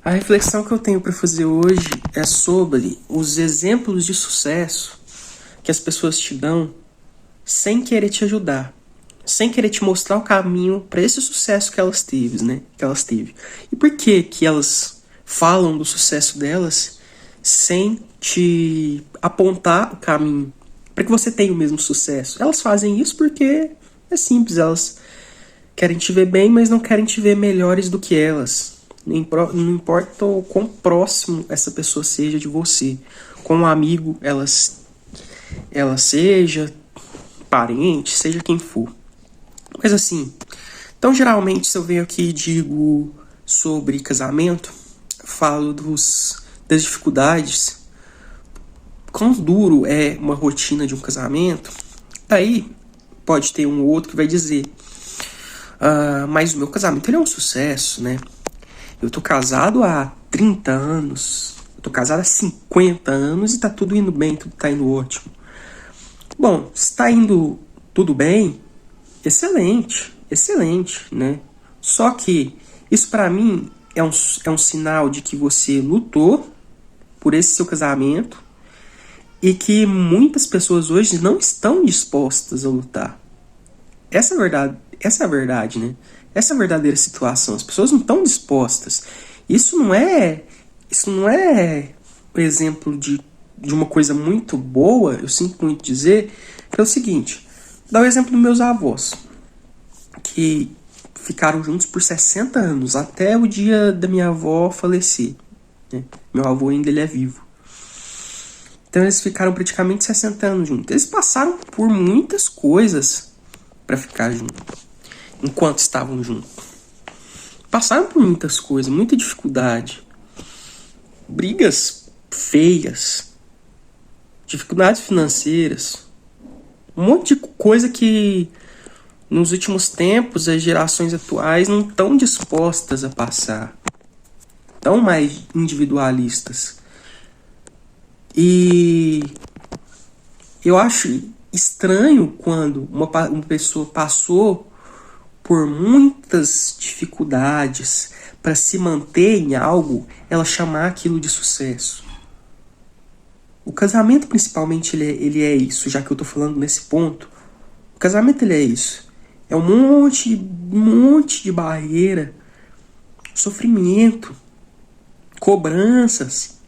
A reflexão que eu tenho para fazer hoje é sobre os exemplos de sucesso que as pessoas te dão sem querer te ajudar, sem querer te mostrar o caminho para esse sucesso que elas teve, né? Que elas teve. E por que que elas falam do sucesso delas sem te apontar o caminho para que você tenha o mesmo sucesso? Elas fazem isso porque é simples, elas querem te ver bem, mas não querem te ver melhores do que elas. Não importa o quão próximo essa pessoa seja de você, quão amigo ela seja, parente, seja quem for. Mas assim, então geralmente se eu venho aqui e digo sobre casamento, falo das dificuldades, quão duro é uma rotina de um casamento. Aí pode ter um ou outro que vai dizer, mas o meu casamento ele é um sucesso, né? Eu tô casado há 30 anos, eu tô casado há 50 anos e tá tudo indo bem, tudo tá indo ótimo. Bom, se tá indo tudo bem, excelente, excelente, né? Só que isso pra mim é um sinal de que você lutou por esse seu casamento e que muitas pessoas hoje não estão dispostas a lutar. Essa é a verdade, né? Essa é a verdadeira situação. As pessoas não estão dispostas. Isso não é um exemplo de uma coisa muito boa, eu sinto muito dizer, que é o seguinte, dá o exemplo dos meus avós, que ficaram juntos por 60 anos, até o dia da minha avó falecer, né? Meu avô ainda ele é vivo. Então eles ficaram praticamente 60 anos juntos. Eles passaram por muitas coisas para ficar juntos, enquanto estavam juntos. Passaram por muitas coisas, muita dificuldade. Brigas feias, dificuldades financeiras, um monte de coisa que nos últimos tempos as gerações atuais não estão dispostas a passar. Estão mais individualistas. E eu acho estranho quando uma pessoa passou por muitas dificuldades para se manter em algo, ela chamar aquilo de sucesso. O casamento, principalmente, ele é isso, já que eu tô falando nesse ponto. O casamento, ele é isso. É um monte de barreira, sofrimento, cobranças,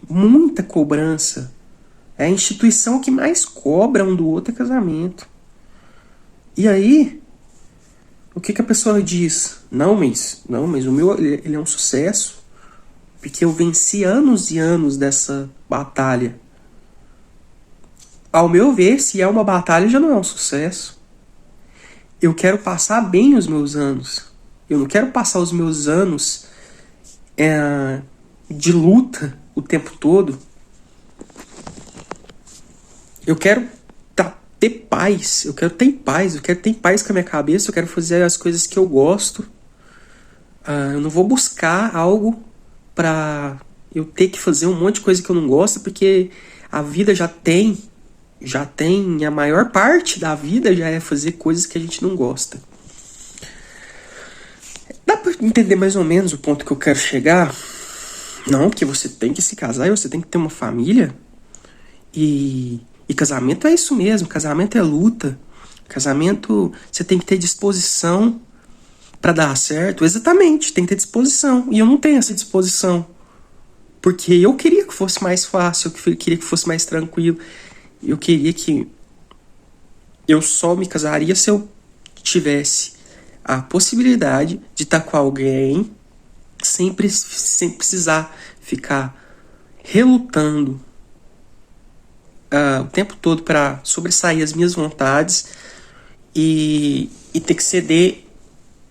muita cobrança. É a instituição que mais cobra um do outro é casamento. E aí, o que a pessoa diz? Não, mas o meu ele é um sucesso, porque eu venci anos e anos dessa batalha. Ao meu ver, se é uma batalha, já não é um sucesso. Eu quero passar bem os meus anos. Eu não quero passar os meus anos de luta o tempo todo. Eu quero ter paz. Eu quero ter paz. Eu quero ter paz com a minha cabeça. Eu quero fazer as coisas que eu gosto. Eu não vou buscar algo pra eu ter que fazer um monte de coisa que eu não gosto, porque a vida já tem, a maior parte da vida já é fazer coisas que a gente não gosta. Dá pra entender mais ou menos o ponto que eu quero chegar? Não, porque você tem que se casar e você tem que ter uma família. E casamento é isso mesmo, casamento é luta. Casamento, você tem que ter disposição pra dar certo. Exatamente, tem que ter disposição. E eu não tenho essa disposição. Porque eu queria que fosse mais fácil, eu queria que fosse mais tranquilo. Eu queria que eu só me casaria se eu tivesse a possibilidade de estar com alguém sem precisar ficar relutando o tempo todo para sobressair as minhas vontades e ter que ceder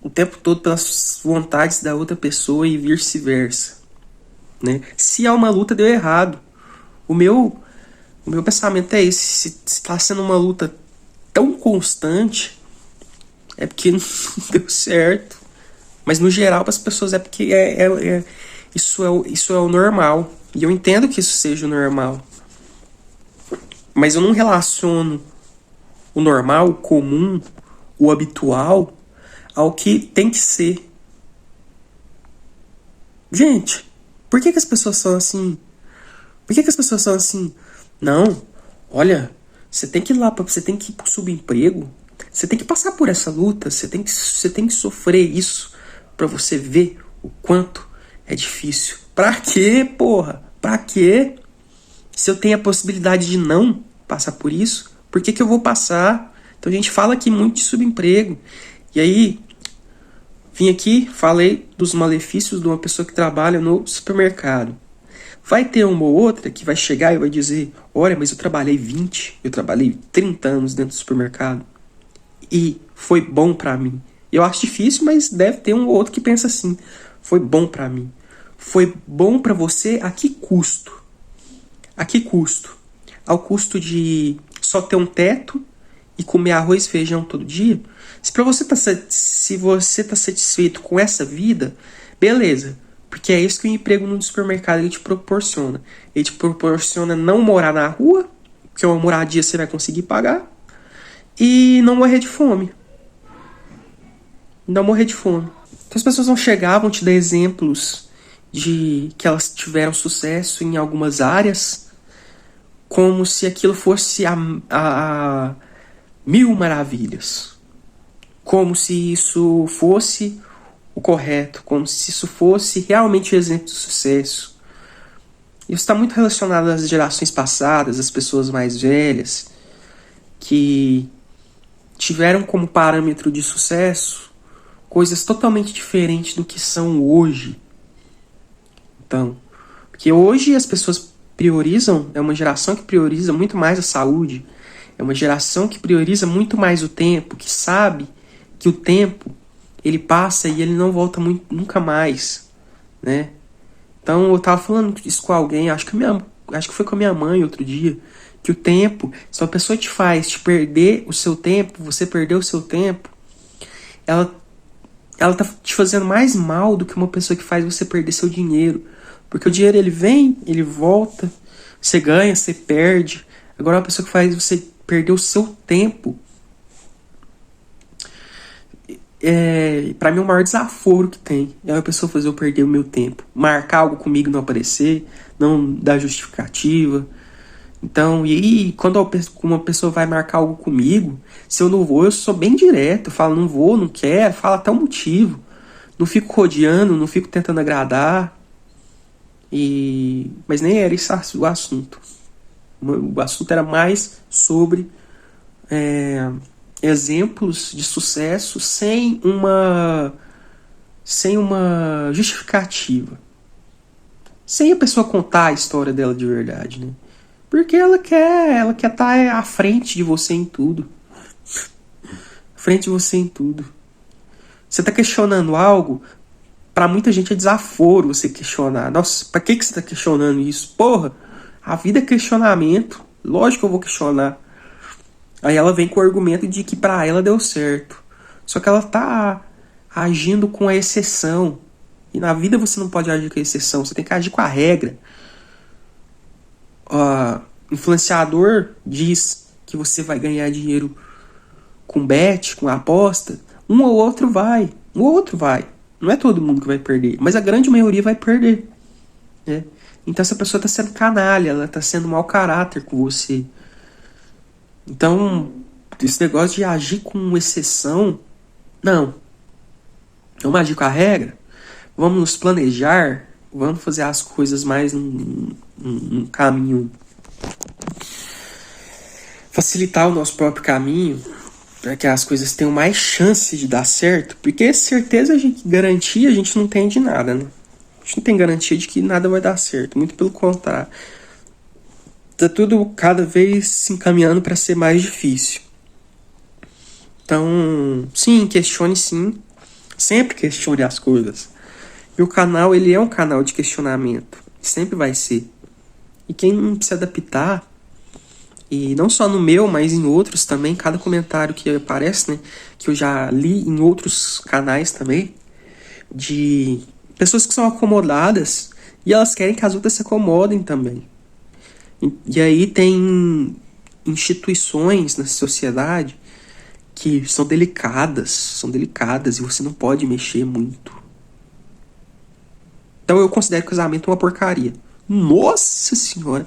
o tempo todo pelas vontades da outra pessoa e vice-versa, né? Se há uma luta, deu errado. O meu pensamento é esse. Se está sendo uma luta tão constante, é porque não deu certo. Mas no geral, para as pessoas, é porque isso é o normal. E eu entendo que isso seja o normal. Mas eu não relaciono o normal, o comum, o habitual, ao que tem que ser. Gente, por que que as pessoas são assim? Por que que as pessoas são assim? Não, olha, você tem que ir lá, você tem que ir pro subemprego, você tem que passar por essa luta, você tem que sofrer isso pra você ver o quanto é difícil. Pra quê, porra? Pra quê? Se eu tenho a possibilidade de não passar por isso, por que que eu vou passar? Então a gente fala aqui muito de subemprego. E aí, vim aqui, falei dos malefícios de uma pessoa que trabalha no supermercado. Vai ter uma ou outra que vai chegar e vai dizer: olha, mas eu trabalhei 30 anos dentro do supermercado e foi bom pra mim. Eu acho difícil, mas deve ter um ou outro que pensa assim: foi bom pra mim. Foi bom pra você a que custo? A que custo? Ao custo de só ter um teto e comer arroz e feijão todo dia? Se você tá satisfeito com essa vida, beleza. Porque é isso que o emprego no supermercado ele te proporciona. Ele te proporciona não morar na rua, que é uma moradia você vai conseguir pagar, e não morrer de fome. Não morrer de fome. Então as pessoas vão chegar, vão te dar exemplos de que elas tiveram sucesso em algumas áreas, como se aquilo fosse a mil maravilhas. Como se isso fosse o correto, como se isso fosse realmente um exemplo de sucesso. Isso está muito relacionado às gerações passadas, às pessoas mais velhas, que tiveram como parâmetro de sucesso coisas totalmente diferentes do que são hoje. Então, porque hoje as pessoas priorizam, é uma geração que prioriza muito mais a saúde, é uma geração que prioriza muito mais o tempo, que sabe que o tempo ele passa e ele não volta nunca mais, né? Então eu tava falando isso com alguém, acho que foi com a minha mãe outro dia, que o tempo, se uma pessoa te faz te perder o seu tempo, você perdeu o seu tempo, ela tá te fazendo mais mal do que uma pessoa que faz você perder seu dinheiro. Porque o dinheiro ele vem, ele volta, você ganha, você perde. Agora uma pessoa que faz você perder o seu tempo, pra mim é o maior desaforo que tem. É uma pessoa fazer eu perder o meu tempo. Marcar algo comigo e não aparecer, não dar justificativa. Então, e aí, quando uma pessoa vai marcar algo comigo, se eu não vou, eu sou bem direto. Eu falo, não vou, não quero, falo até o motivo. Não fico rodeando, não fico tentando agradar. Mas nem era esse o assunto. O assunto era mais sobre exemplos de sucesso sem uma justificativa. Sem a pessoa contar a história dela de verdade, né? Porque ela quer estar à frente de você em tudo. À frente de você em tudo. Você tá questionando algo, pra muita gente é desaforo você questionar. Nossa, pra que você tá questionando isso? Porra, a vida é questionamento. Lógico que eu vou questionar. Aí ela vem com o argumento de que pra ela deu certo. Só que ela tá agindo com a exceção. E na vida você não pode agir com a exceção, você tem que agir com a regra. Influenciador diz que você vai ganhar dinheiro com bet, com aposta. Um ou outro vai. Um ou outro vai. Não é todo mundo que vai perder, mas a grande maioria vai perder, né? Então essa pessoa está sendo canalha, ela está sendo mau caráter com você. Então, esse negócio de agir com exceção, não. Vamos agir com a regra, vamos nos planejar, vamos fazer as coisas mais num caminho, facilitar o nosso próprio caminho, para que as coisas tenham mais chance de dar certo, porque certeza, garantia a gente não tem de nada, né? A gente não tem garantia de que nada vai dar certo, muito pelo contrário. Tá tudo cada vez se encaminhando para ser mais difícil. Então, sim, questione sim. Sempre questione as coisas. E o canal, ele é um canal de questionamento. Sempre vai ser. E quem se adaptar, e não só no meu, mas em outros também, cada comentário que aparece, né, que eu já li em outros canais também, de pessoas que são acomodadas e elas querem que as outras se acomodem também. E aí tem instituições na sociedade que são delicadas e você não pode mexer muito. Então eu considero casamento uma porcaria. Nossa senhora,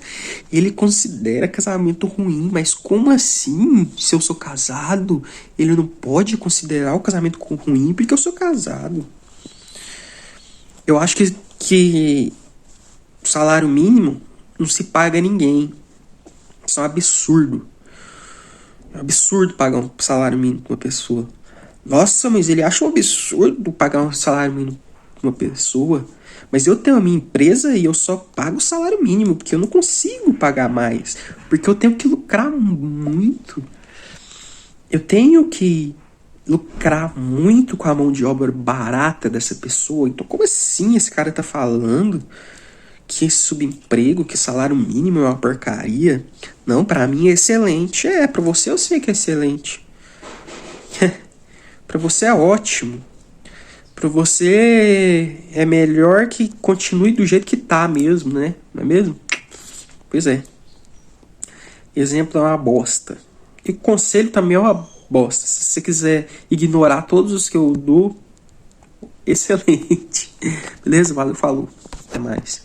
ele considera casamento ruim, mas como assim? Se eu sou casado, ele não pode considerar o casamento ruim porque eu sou casado. Eu acho que o salário mínimo não se paga a ninguém. Isso é um absurdo. É um absurdo pagar um salário mínimo pra uma pessoa. Nossa, mas ele acha um absurdo pagar um salário mínimo pra uma pessoa. Mas eu tenho a minha empresa e eu só pago o salário mínimo, porque eu não consigo pagar mais. Porque eu tenho que lucrar muito. Eu tenho que lucrar muito com a mão de obra barata dessa pessoa. Então, como assim esse cara tá falando que esse subemprego, que salário mínimo é uma porcaria? Não, pra mim é excelente. É, pra você eu sei que é excelente. Pra você é ótimo. Pra você é melhor que continue do jeito que tá mesmo, né? Não é mesmo? Pois é. Exemplo é uma bosta. E conselho também é uma bosta. Se você quiser ignorar todos os que eu dou, excelente. Beleza? Valeu, falou. Até mais.